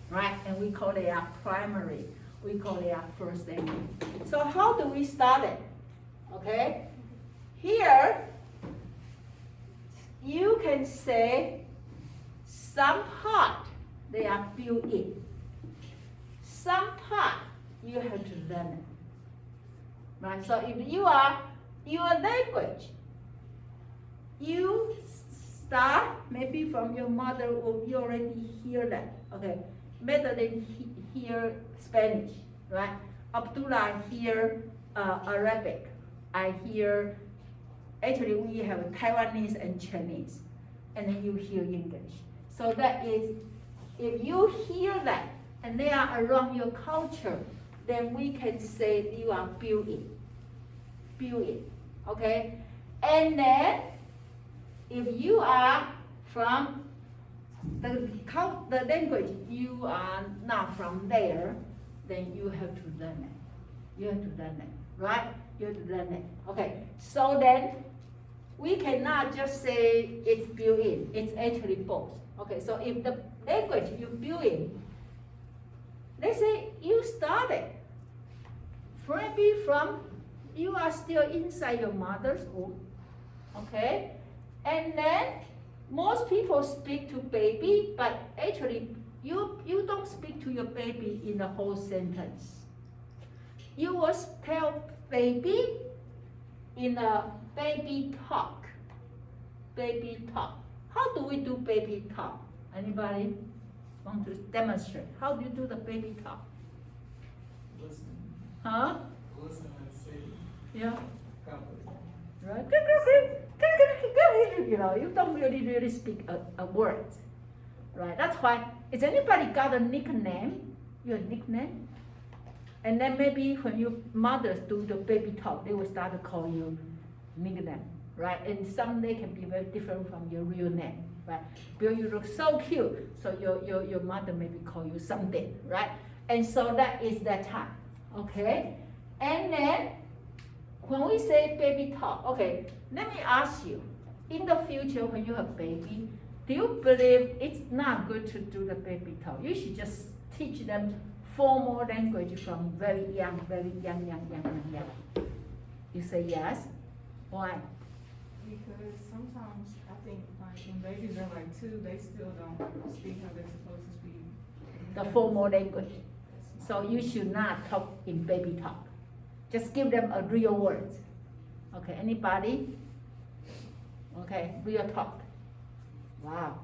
Right? And we call it our primary. We call it our first language. So how do we start it? Okay? Here, you can say some part they are built in. Some part you have to learn it. Right? So if you are your language, you start maybe from your mother, or you already hear that, okay? Madeline hear Spanish, right? Abdullah hear Arabic. I hear, actually we have Taiwanese and Chinese, and then you hear English. So that is, if you hear that, and they are around your culture, then we can say you are built-in, okay? And then, if you are from the language, you are not from there, then you have to learn it. You have to learn it, right? You have to learn it. Okay, so then we cannot just say it's built-in, it's actually both. Okay, so if the language you built in, let's say you started maybe from, you are still inside your mother's womb, okay? And then most people speak to baby, but actually you don't speak to your baby in the whole sentence. You will tell baby in a baby talk. Baby talk. How do we do baby talk? Anybody want to demonstrate? How do you do the baby talk? Listen, Huh? listen and say, Yeah. comprehend. Right? You know, you don't really speak a word. Right? That's why, is anybody got a nickname? Your nickname? And then maybe when your mothers do the baby talk, they will start to call you nickname, right? And some they can be very different from your real name, right? Because you look so cute, so your mother maybe call you something, right? And so that is that time, okay? And then when we say baby talk, okay, let me ask you, in the future when you have baby, do you believe it's not good to do the baby talk? You should just teach them formal language from very young. You say yes? Why? Because sometimes I think like when babies are like 2, they still don't speak how they're supposed to speak. The formal language. So you should not talk in baby talk. Just give them a real word. Okay, anybody? Okay, real talk. Wow.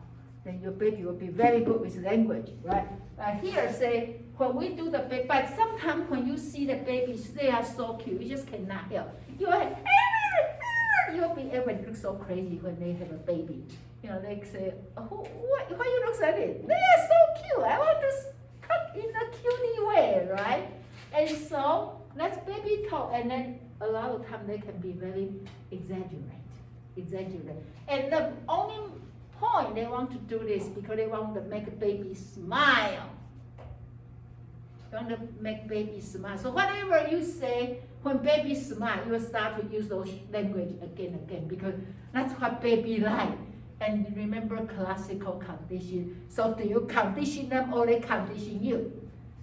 Then your baby will be very good with language, right? Here say, when we do the baby, but sometimes when you see the babies, they are so cute, you just cannot help. You are, you'll be able to look so crazy when they have a baby. You know, they say, oh, why you look like this? They are so cute, I want to talk in a cutie way, right? And so, let's baby talk, and then a lot of time they can be very exaggerate. And the only point they want to do this because they want to make a baby smile. They want to make baby smile. So whatever you say, when baby smile, you will start to use those language again, because that's what baby like. And you remember classical condition. So do you condition them or they condition you?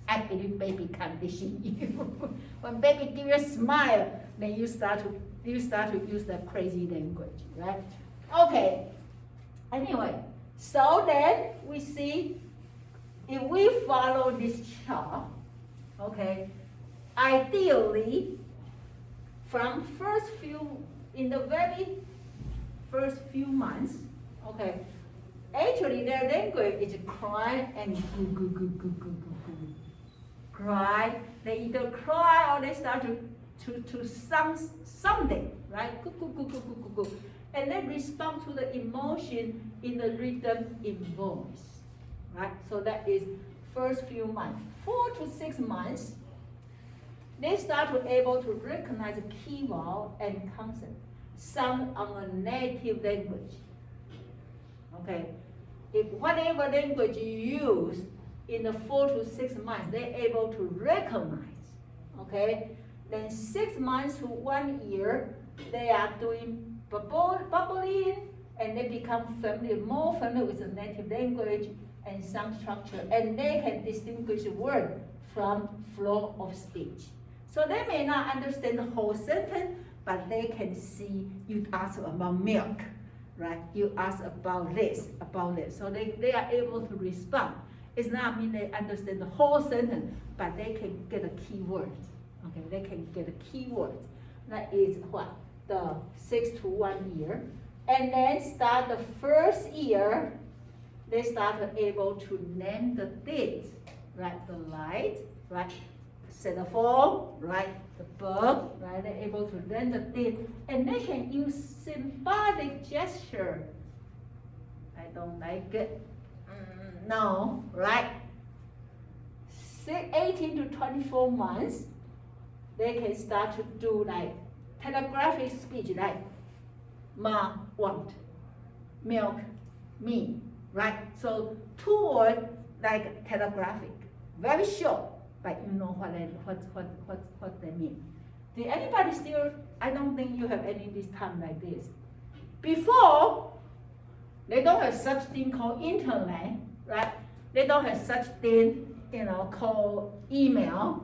I believe baby condition you. When baby give you a smile, then you start to use that crazy language, right? Okay. Anyway, so then we see if we follow this chart, okay, ideally from in the very first few months, okay, actually their language is cry and goo. Cry, they either cry or they start to something, right? Goo. And then respond to the emotion in the rhythm in voice, right? So that is first few months. 4 to 6 months, they start to able to recognize the key vowel and consonant, sound on a native language. Okay, if whatever language you use in the 4 to 6 months, they're able to recognize. Okay, then 6 months to 1 year, they are doing bubbling, and they become more familiar with the native language and some structure, and they can distinguish word from flow of speech. So they may not understand the whole sentence, but they can see you ask about milk, right? You ask about this. So they are able to respond. It's not mean they understand the whole sentence, but they can get a key word. Okay, they can get a key word. That is what? The 6 to 1 year. And then start the first year, they start able to name the things, right? The light, right? Cell phone, right? The book, right? They're able to name the things, and they can use symbolic gesture. I don't like it. No, right? 18 to 24 months, they can start to do like telegraphic speech, like ma want, milk, me, right? So 2 words like telegraphic, very short, but you know what they mean. Did anybody still? I don't think you have any this time like this. Before, they don't have such thing called internet, right? They don't have such thing, called email.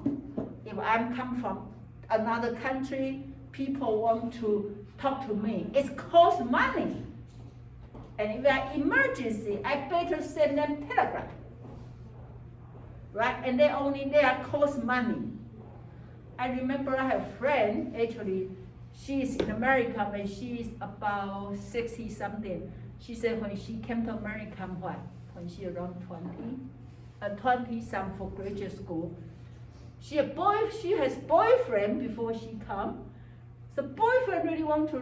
If I'm come from another country, people want to talk to me. It costs money. And if there are emergency, I better send them telegram. Right? And they cost money. I remember I have a friend, actually, she's in America when she's about 60 something. She said when she came to America, when she around 20 some for graduate school, she has boyfriend before she come. The boyfriend really want to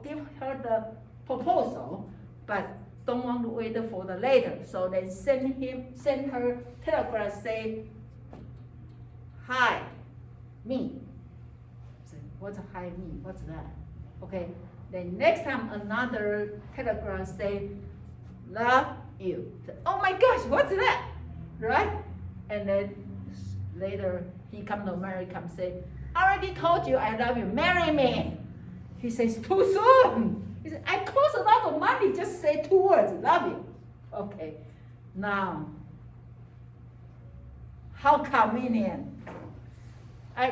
give her the proposal, but don't want to wait for the later. So they send her telegram say, hi, me. Say, what's a hi me? What's that? Okay. Then next time another telegram say, love you. Say, oh my gosh, what's that? Right? And then later he come to America and say, I already told you I love you, marry me. He says, too soon. He said, I cost a lot of money, just say 2 words, love you. Okay, now, how convenient.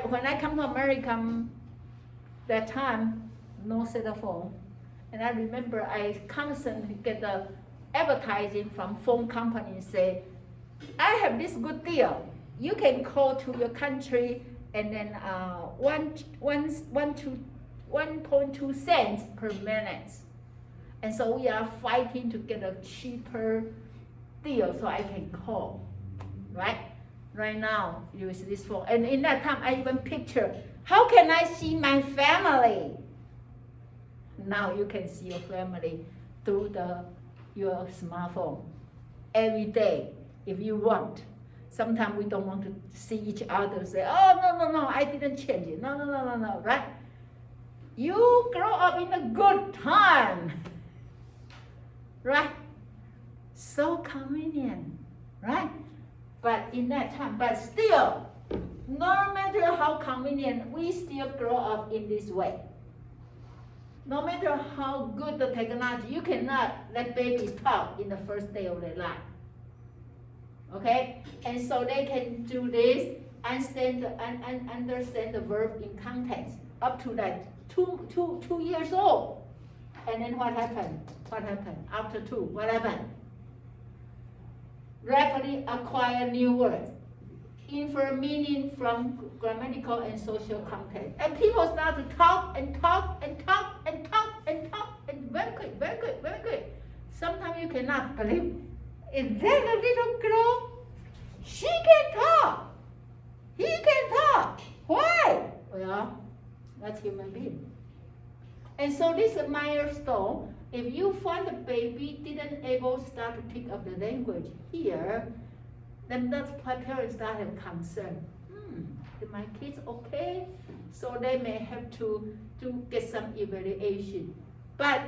When I come to America, that time, no cell phone. And I remember I constantly get the advertising from phone companies say, I have this good deal. You can call to your country and then 1.2 cents per minute. And so we are fighting to get a cheaper deal so I can call, right? Right now, use this phone. And in that time, I even picture, how can I see my family? Now you can see your family through your smartphone every day if you want. Sometimes we don't want to see each other, say, oh, no, I didn't change it. No, right? You grow up in a good time, right? So convenient, right? But in that time, but still, no matter how convenient, we still grow up in this way. No matter how good the technology, you cannot let babies talk in the first day of their life. Okay? And so they can do this, understand the verb in context, up to like 2 years old. And then what happened? After 2, what happened? Rapidly acquire new words, infer meaning from grammatical and social context. And people start to talk and very quick. Sometimes you cannot believe, is that a little girl? She can talk. He can talk. Why? Well, that's human being. And so this is a milestone. If you find the baby didn't able start to pick up the language here, then that's why parents start have concern. Is my kids okay? So they may have to get some evaluation. But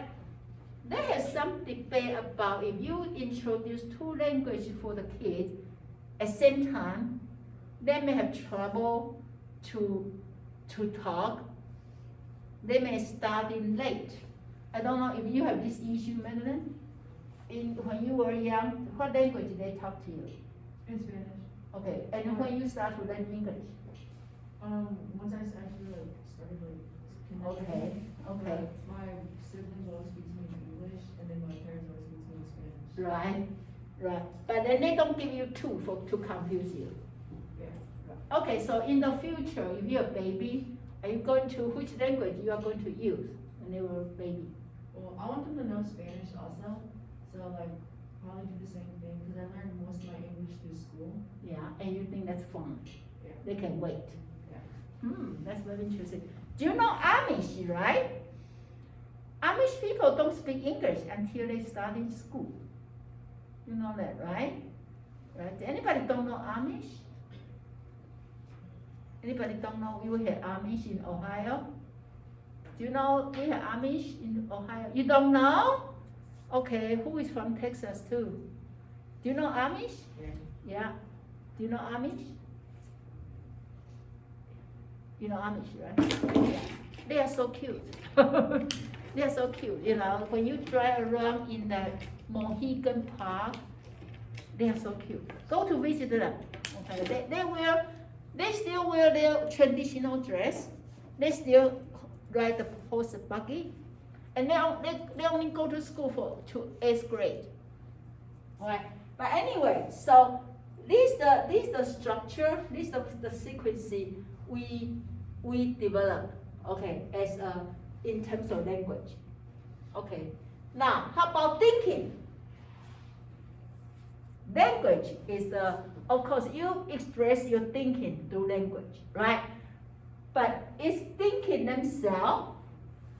there is some debate about if you introduce 2 languages for the kids at the same time, they may have trouble to talk. They may start in late. I don't know if you have this issue, Madeline. When you were young, what language did they talk to you? In Spanish. Okay, and when you start to learn English? Once I actually started Okay. My siblings always speak to me in English, and then my parents always speak to me in Spanish. Right. But then they don't give you 2 to confuse you. Yeah. Okay, so in the future, if you're a baby, are you going to, which language you are going to use? when they were baby? Well, I want them to know Spanish also, so like probably do the same thing because I learned most of my English through school. Yeah, and you think that's fun? Yeah. They can wait. Yeah. That's very interesting. Do you know Amish, right? Amish people don't speak English until they start in school. You know that, right? Right? Anybody don't know Amish? Anybody don't know we have Amish in Ohio? Do you know we have Amish in Ohio? You don't know? Okay, who is from Texas too? Do you know Amish? Yeah. Yeah. Do you know Amish? You know Amish, right? Yeah. They are so cute. They are so cute, you know. When you drive around in the Mohegan Park, they are so cute. Go to visit them. Okay, they still wear their traditional dress. They still ride the horse buggy, and they only go to school to 8th grade. Alright, but anyway, so this the structure, this the sequence we develop. Okay, as in terms of language. Okay, now how about thinking? Language is of course you express your thinking through language, right? But it's thinking themselves.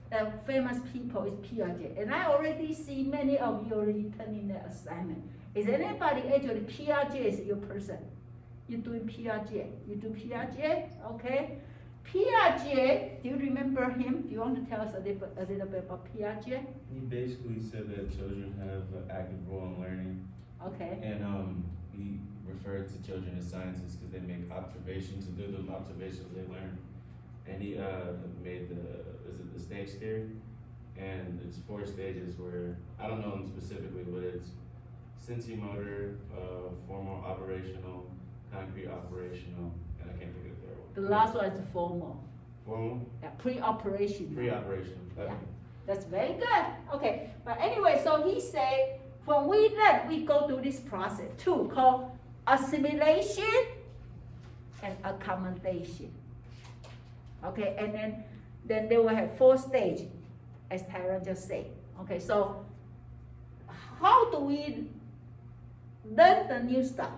The famous people is Piaget, and I already see many of you already turning their assignment. Is anybody actually Piaget is your person? You doing Piaget? You do Piaget? Okay. Piaget, do you remember him? Do you want to tell us a little bit about Piaget? He basically said that children have an active role in learning, Okay. and he referred to children as scientists because they make observations, and through those observations they learn. And he made the stage theory, and it's 4 stages where, I don't know them specifically, but it's sensory-motor, formal operational, concrete operational, and I can't think of the third one. The last one is formal. Formal? Yeah, pre-operation. Pre-operational. Yeah. That's very good. Okay, but anyway, so he said, when we learn, we go through this process too, called assimilation and accommodation. Okay, and then they will have 4 stages, as Tyron just said. Okay, so how do we learn the new stuff?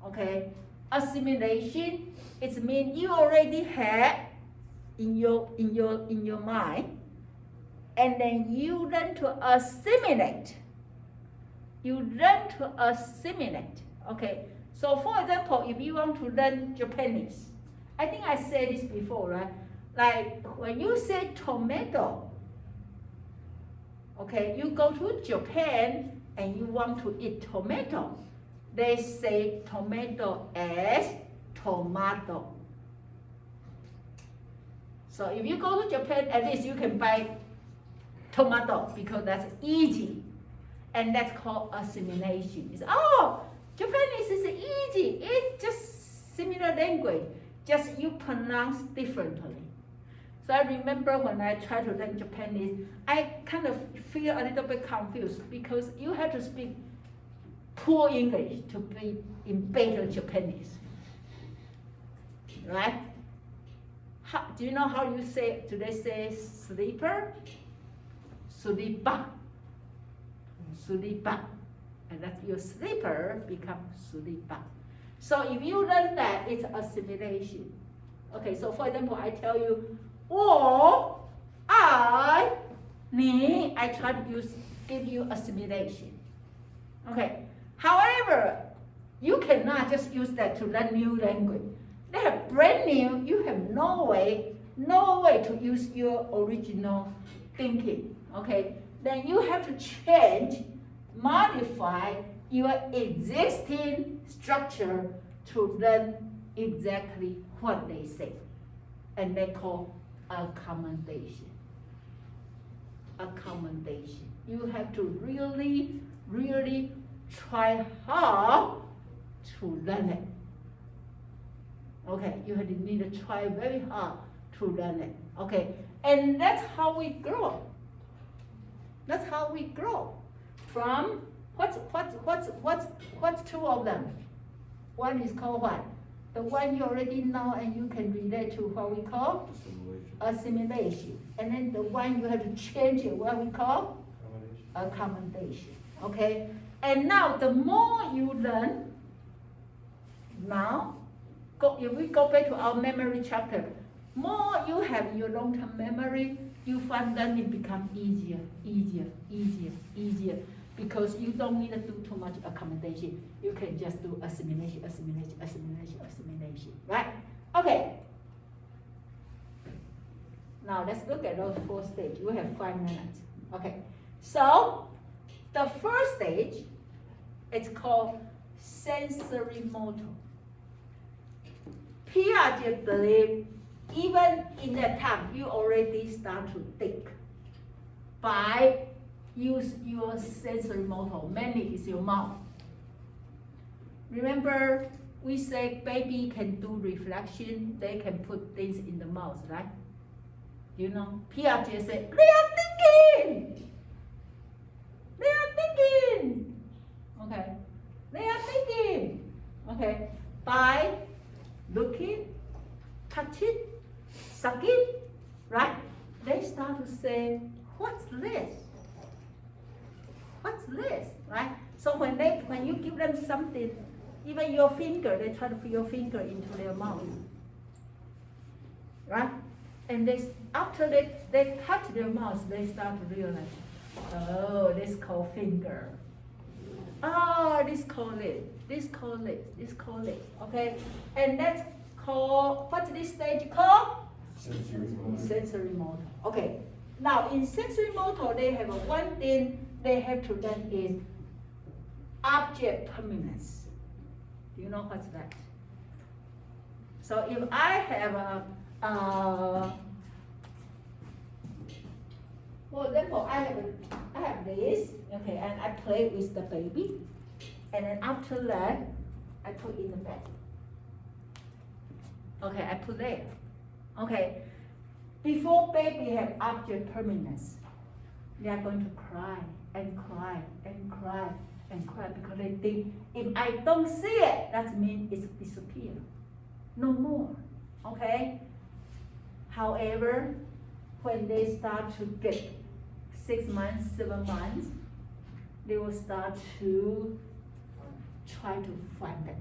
Okay, assimilation, it means you already have in your mind, and then you learn to assimilate. You learn to assimilate. Okay, so for example, if you want to learn Japanese, I think I said this before, right? Like when you say tomato, okay, you go to Japan and you want to eat tomato, they say tomato as tomato. So if you go to Japan, at least you can buy tomato because that's easy. And that's called assimilation. It's, oh, Japanese is easy. It's just similar language, just you pronounce differently. So I remember when I tried to learn Japanese, I kind of feel a little bit confused because you have to speak poor English to be in better Japanese, right? Do you know how you say, do they say sleeper? Sulipa. Sulipa. And that's your sleeper becomes sulipa. So if you learn that, it's assimilation. Okay, so for example, I tell you, or, I, ni, I try to give you assimilation. Okay, however, you cannot just use that to learn new language. They have brand new, you have no way to use your original thinking. Okay, then you have to change, modify your existing structure to learn exactly what they say. And they call accommodation. Accommodation. You have to really, really try hard to learn it. Okay, you need to try very hard to learn it. Okay, and that's how we grow. That's how we grow. From what's two of them? One is called what? the one you already know and you can relate to what we call assimilation. And then the one you have to change it, what we call accommodation. Okay? And now the more you learn, now, if we go back to our memory chapter, more you have your long-term memory, you find learning become easier, because you don't need to do too much accommodation. You can just do assimilation, right? Okay. Now let's look at those 4 stages. We have 5 minutes. Okay. So the first stage, it's called sensory motor. Piaget believe even in that time you already start to think by use your sensory motor, mainly is your mouth. Remember, we say baby can do reflection, they can put things in the mouth, right? You know, Piaget said, they are thinking! They are thinking! Okay, they are thinking! Okay, by looking, touching, sucking, right? They start to say, what's this? What's this, right? So when you give them something, even your finger, they try to put your finger into their mouth, right? And after they touch their mouth, they start to realize, oh, this called finger. Oh, this called it, this called it, this called it, okay? And that's called, what's this stage called? Sensory motor. Okay. Now in sensory motor, they have one thing they have to learn is object permanence. Do you know what's that? So if I have for example, I have this, okay, and I play with the baby, and then after that, I put in the bed. Okay, I put there. Okay, before baby have object permanence, they are going to cry and cry and cry and cry because they think if I don't see it, that means it's disappeared. No more. Okay? However, when they start to get 6 months, 7 months, they will start to try to find it.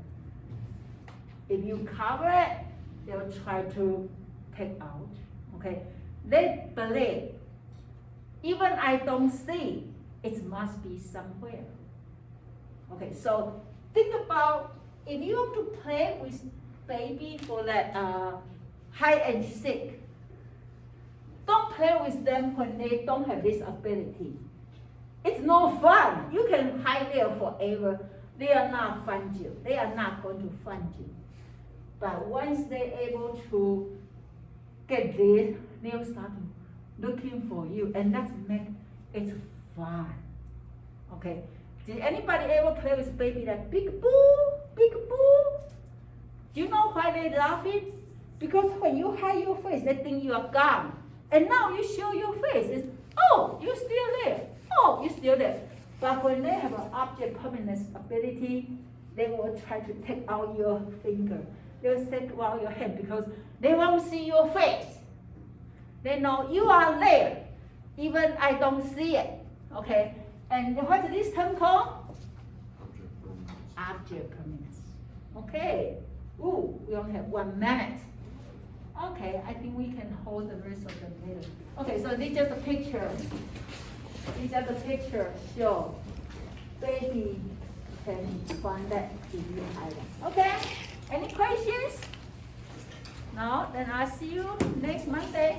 If you cover it, they will try to take out. Okay? They believe, even I don't see, it must be somewhere. Okay, so think about if you want to play with baby for that hide and seek, don't play with them when they don't have this ability. It's no fun. You can hide there forever. They are not find you. They are not going to find you. But once they're able to get this, they'll start looking for you, and that's make it fun. Okay. Did anybody ever play with baby like big boo, big boo? Do you know why they're laughing? Because when you hide your face, they think you are gone. And now you show your face, it's, oh, you're still there. Oh, you're still there. But when they have an object permanence ability, they will try to take out your finger. They'll take out your hand because they won't see your face. They know you are there, even I don't see it. Okay? And what's this term called? Object permanence. Okay. Ooh, we only have 1 minute. Okay, I think we can hold the rest of them later. Okay, so these are the pictures. These are the pictures show baby can find that if you hide it. Okay? Any questions? No? Then I'll see you next Monday.